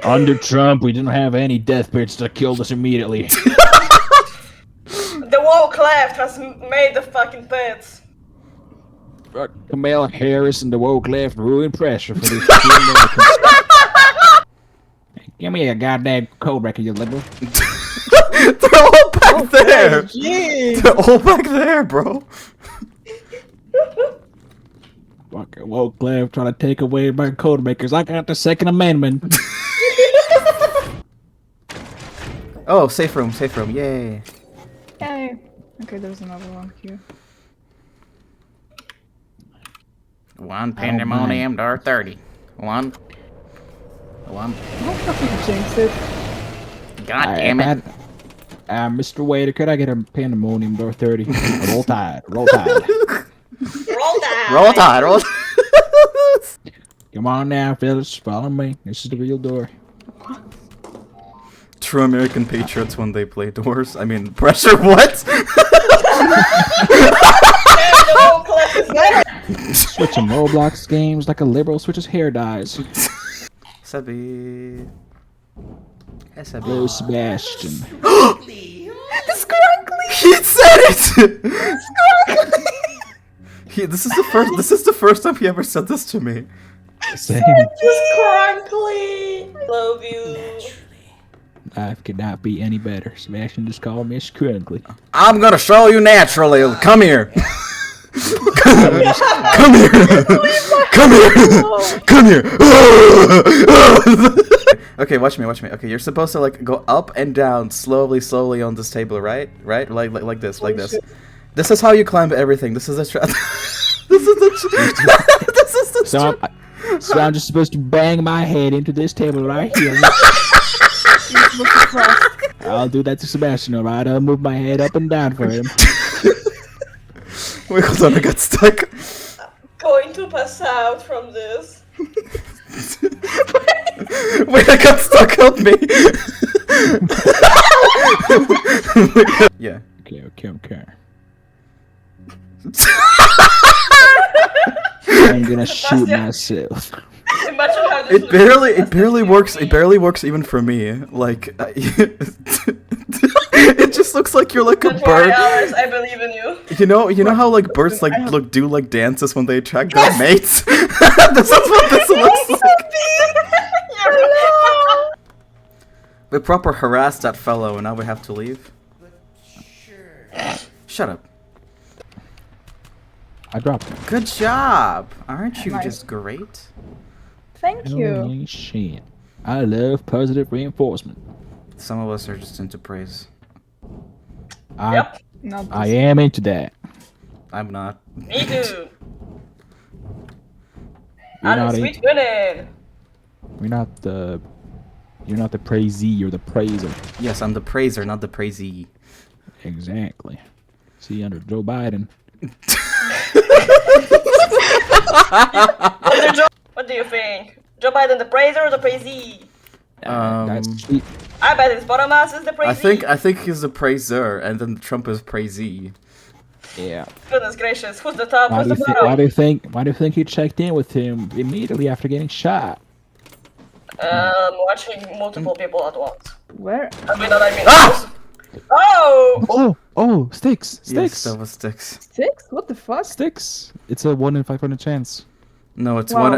Under Trump, we didn't have any death pits that killed us immediately. The woke left has made the fucking pits. Kamala Harris and the woke left ruined pressure for these few Americans. Give me a goddamn code record, you liberal. They're all back there! They're all back there, bro. Fucking woke left trying to take away my code makers. I got the Second Amendment. Oh, safe room, yay. Yay. Okay, there's another one here. One pandemonium, door 30. One. How fucking jinx it? God damn it. Mr. Waiter, could I get a pandemonium door 30? Roll tide, roll tide. Roll down. Roll tide, roll tide. Come on now, fellas, follow me. This is the real door. True American patriots when they play doors. I mean, pressure what? The woke left is there. Switching Roblox games like a liberal switches hair dyes. Sabi. Hello, Sebastian. He said it! This is the first time he ever said this to me. Same. Scrunkly. Love you. Life could not be any better. Sebastian just called me Scrunkly. I'm gonna show you naturally. Come here. Come here. Come here. Come here. Okay, watch me. Okay, you're supposed to like go up and down slowly on this table, right? Right? Like this. This is how you climb everything. This is the trap. This is the So I'm just supposed to bang my head into this table right here. I'll do that to Sebastian, alright? I'll move my head up and down for him. Wait, hold on, I got stuck. Going to pass out from this. Wait, I got stuck, help me! Yeah. Okay. I'm gonna shoot myself. Imagine how this It barely works even for me. Like, it just looks like you're like a 24 bird. hours, I believe in you. You know how like birds like do like dances when they attract their mates? This is what this looks like. We proper harassed that fellow and now we have to leave. Shut up. I dropped him. Good job. Aren't you Nice. just great? Thank you. Holy shit. I love positive reinforcement. Some of us are just into praise. Yep. Not I this. am into that. I'm not. Me too. You're I'm not a sweet winning. You're not the praisee, you're the praiser. Yes, I'm the praiser, not the praisee. Exactly. See, under Joe Biden. What do you think? Joe Biden the praiser or the praisee? That's sweet. I bet his bottom ass is the praisee. I think he's the praiser, and then Trump is praisee. Yeah. Goodness gracious, who's the top? Why Who's do, the you bottom? why do you think he checked in with him immediately after getting shot? Watching multiple people at once. Where? I mean, what I mean. Ah! Oh, sticks. Yes, that was sticks. 6? What the fuck? Sticks. It's a 1 in 500 chance. No, it's Wow.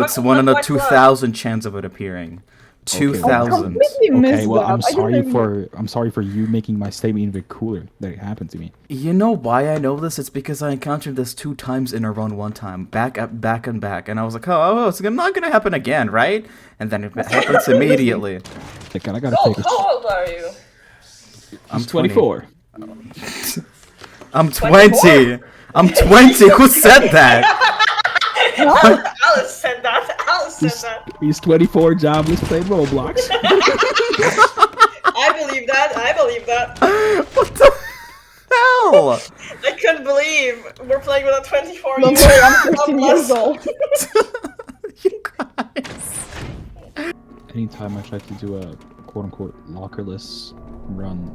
it's one in a 2,000 chance of it appearing. 2,000. Completely missed Okay, well, that. I'm I didn't even- sorry for you making my statement even cooler that it happened to me. You know why I know this? It's because I encountered this 2 times in a run one time, back and back, and I was like, oh, it's not gonna happen again, right? And then it happens immediately. Like, I gotta Oh, take a. how old are you? I'm 24. I'm 20. I'm 20. Who said that? Alice said that. Alice said that. He's 24, jobless, playing Roblox. I believe that. I believe that. What the hell? I couldn't believe we're playing with a 24-year-old. Don't worry, I'm 15 years old. You guys. Anytime I try to do a quote-unquote lockerless run,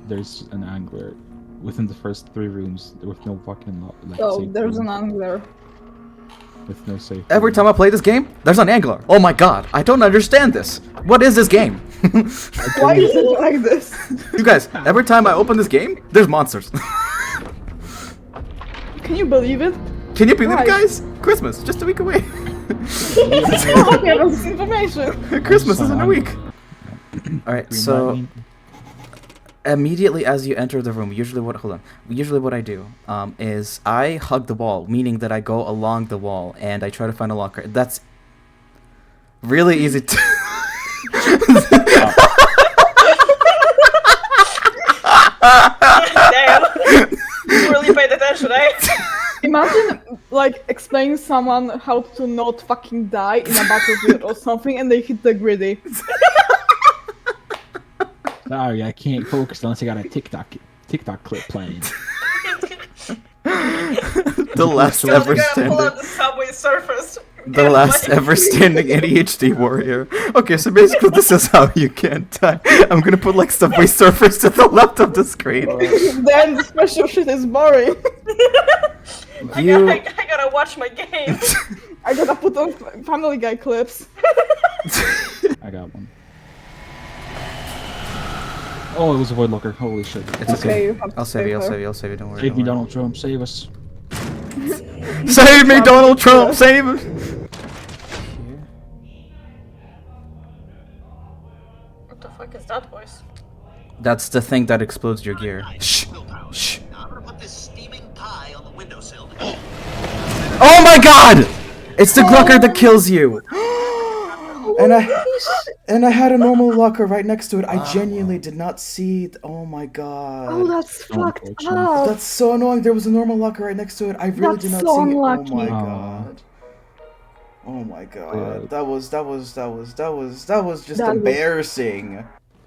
there's an angler within the first 3 rooms with no fucking Oh, there's an angler. with no safety. Every time I play this game, there's an angler. Oh my god, I don't understand this. What is this game? Why is it like this? You guys, every time I open this game, there's monsters. Can you believe it? Can you believe it, Why? guys? Christmas, just a week away. Okay, that's this information. Christmas is in a week. Alright, Green so lightning. immediately as you enter the room, usually what I do is I hug the wall, meaning that I go along the wall and I try to find a locker. That's really easy to Damn. You really paid attention, eh? Imagine, like, explaining someone how to not fucking die in a battlefield or something, and they hit the gritty. Sorry, I can't focus unless I got a TikTok clip playing. the last So ever we're gonna pull standing. out the subway surface. The last ever standing ADHD warrior. Okay, so basically this is how you can't die. I'm gonna put like Subway Surfers to the left of the screen. Then the special shit is boring. You I gotta watch my game. I gotta put on Family Guy clips. I got one. Oh, it was a void locker. Holy shit. It's Okay, okay. you have to I'll save you, I'll her. save you, I'll save you, don't worry. Save don't me, worry. Donald Trump. Save us. Save me, Donald Trump, save us! What the fuck is that voice? That's the thing that explodes your gear. Shh! Shh! Now I'm gonna put this steaming pie on the windowsill. Oh my god! It's the Glucker that kills you! And I had a normal locker right next to it. I genuinely did not see oh my god. Oh, that's fucked Unfortunate. up. That's so annoying. There was a normal locker right next to it. I really did not That's so see unlucky. it. Oh my Aw. god. Oh my god. Yeah. That was just That was- embarrassing.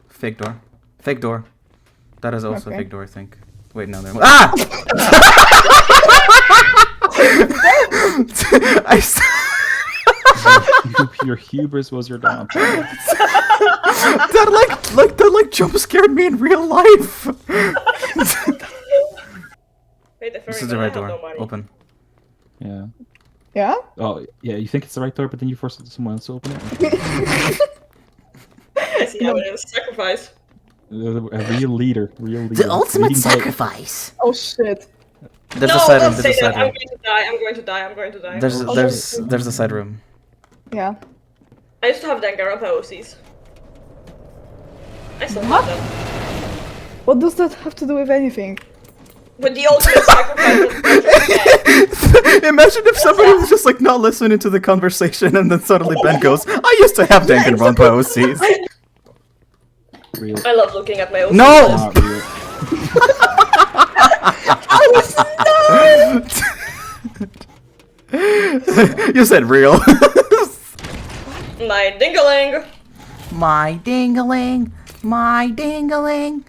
Fake door. Fake door. That is also a Okay. fake door, I think. Wait, no, there was. Ah! I s- Your hubris was your Donald Trump. that jump scared me in real life. Wait, the This fairy is the man, right I have door. no money. Open. Yeah. Yeah? Oh, yeah. You think it's the right door, but then you force someone else to open it. I see how it is. Sacrifice. A real leader. Real leader. The ultimate Leading by- sacrifice. Oh shit. There's No, a side don't room. say There's a that. side I'm room. going to die. I'm going to die. I'm going to die. There's a side room. Yeah. I used to have Danganronpa OCs. I still What? have them. What does that have to do with anything? With the ultimate sacrifice of Imagine if somebody was just like not listening to the conversation and then suddenly Ben goes, I used to have Danganronpa OCs. Real. I love looking at my OCs. No! Not real. You said real. My dingaling. My dingaling, my dingaling.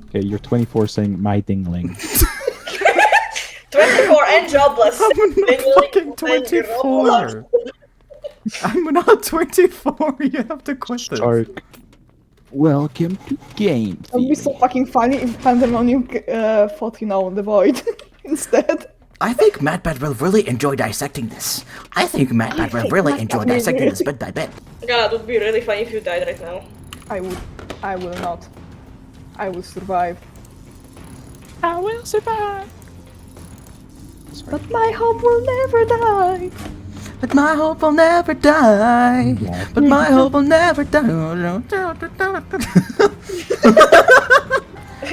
Okay, you're 24 saying my dingling. 24 and jobless. I'm not Dingaling, fucking dingaling. 24. I'm not 24. You have to quit this. Shark. Welcome to Game It would be so Theory. fucking funny if Pandemonium fought, the void instead. I think MatPat will really enjoy dissecting this. I think MatPat will really enjoy dissecting this bit by bit. God, it would be really funny if you died right now. I will not. I will survive. I will survive. But my hope will never die. But my hope will never die. But my hope will never die.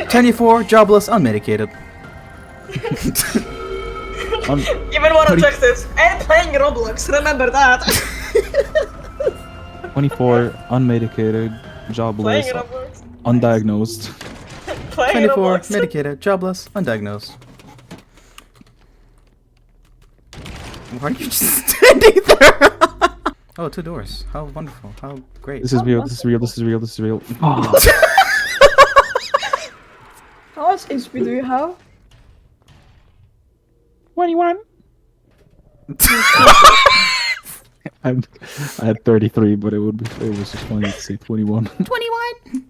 24, jobless, unmedicated. Even one objectives. And playing Roblox, remember that. 24, unmedicated, jobless, Playing Roblox. undiagnosed. Playing 24, Roblox. medicated, jobless, undiagnosed. Why are you just standing there? Oh, 2 doors. How wonderful. How great. This is real, this is real, this is real, this is real. How much HP do you have? 21. I had 33, but it was just funny to say 21. 21.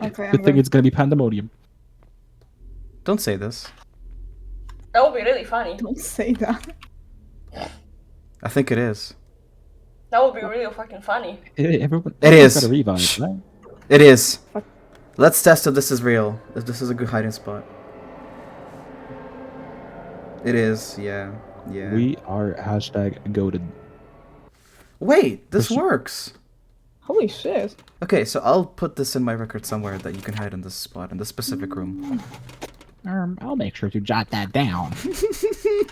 Okay, Good thing it's gonna be pandemonium. Don't say this. That would be really funny. Don't say that. I think it is. That would be really fucking funny. Everyone, It is. Got a revive, right? It is. Let's test if this is real. If this is a good hiding spot. It is. Yeah. Yeah. We are #goated. Wait, this Push- works. Holy shit. Okay, so I'll put this in my record somewhere that you can hide in this spot, in this specific room. I'll make sure to jot that down.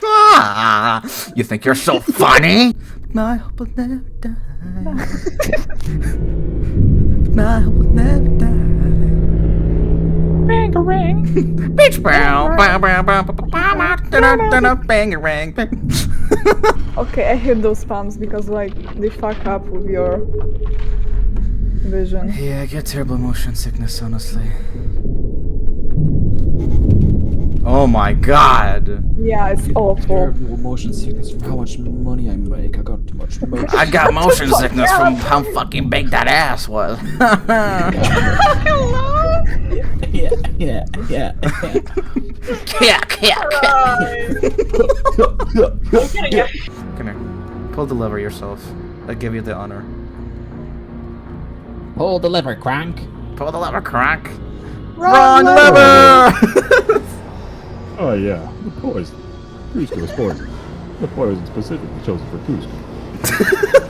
Ah, you think you're so funny? My hope will never die. My hope will never die. Bangarang. Bitch, bow, bow, bow, bow, bow, bow, bow, da-da, Bangarang. Okay, I hate those spams because like they fuck up with your vision. Yeah, I get terrible motion sickness, honestly. Oh my god. Yeah, it's awful. Terrible motion sickness from how much money I make. I got too much motion. I got motion sickness from how fucking big that ass was. yeah. Yeah. Come here. Pull the lever yourself. I give you the honor. Pull the lever, crank. Pull the lever, crank. Wrong lever! Oh yeah, the poison. Cusco is poison. The poison specifically chosen for Cusco.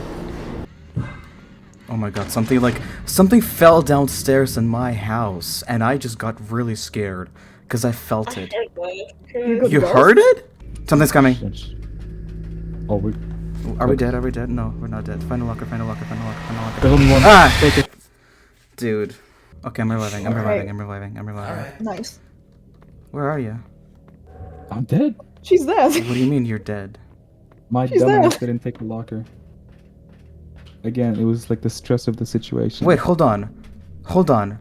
Oh my god, something fell downstairs in my house, and I just got really scared because I felt it. You heard it? Something's coming. Oh, we. Are we dead? Are we dead? No, we're not dead. Find a locker, find a locker, find a locker, find a locker. There's only one. Ah! Take it. Dude. Okay, I'm reviving, I'm reviving, I'm reviving, I'm reviving. Nice. Where are you? I'm dead. She's dead. What do you mean you're dead? My She's dumbass dead. didn't take the locker. Again, it was like the stress of the situation. Wait, hold on. Hold on.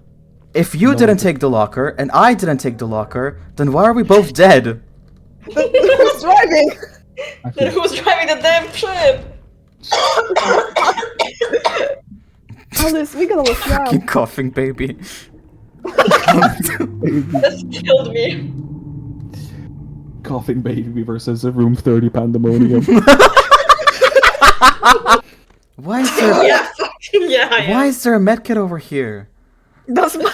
If you No. didn't take the locker, and I didn't take the locker, then why are we both dead? Who's driving? I Then feel- who's driving the damn ship? Alice, we gotta look around. Keep coughing, baby. That killed me. Coughing baby versus a room 30 pandemonium. Why is there Yeah, fucking yeah. Why is there a medkit over here? That's my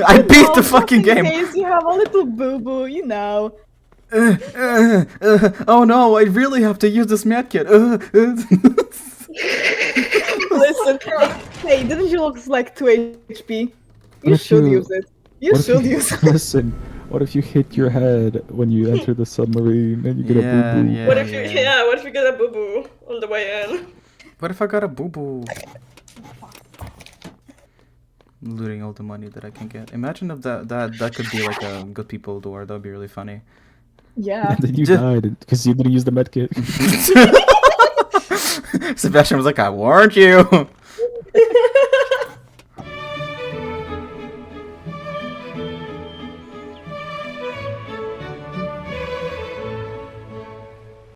I beat the fucking game. In case you have a little boo-boo, you know. Oh no, I really have to use this medkit. Listen, hey, didn't you look like 2 HP? You What if should you- use it. You What if should use it. Listen, what if you hit your head when you enter the submarine and you get Yeah, a boo boo? yeah. What if you what if you get a boo boo on the way in? What if I got a boo boo? Looting all the money that I can get. Imagine if that could be like a good people door. That would be really funny. Yeah. And then you Just- died because you didn't use the medkit. Sebastian was like, I warned you.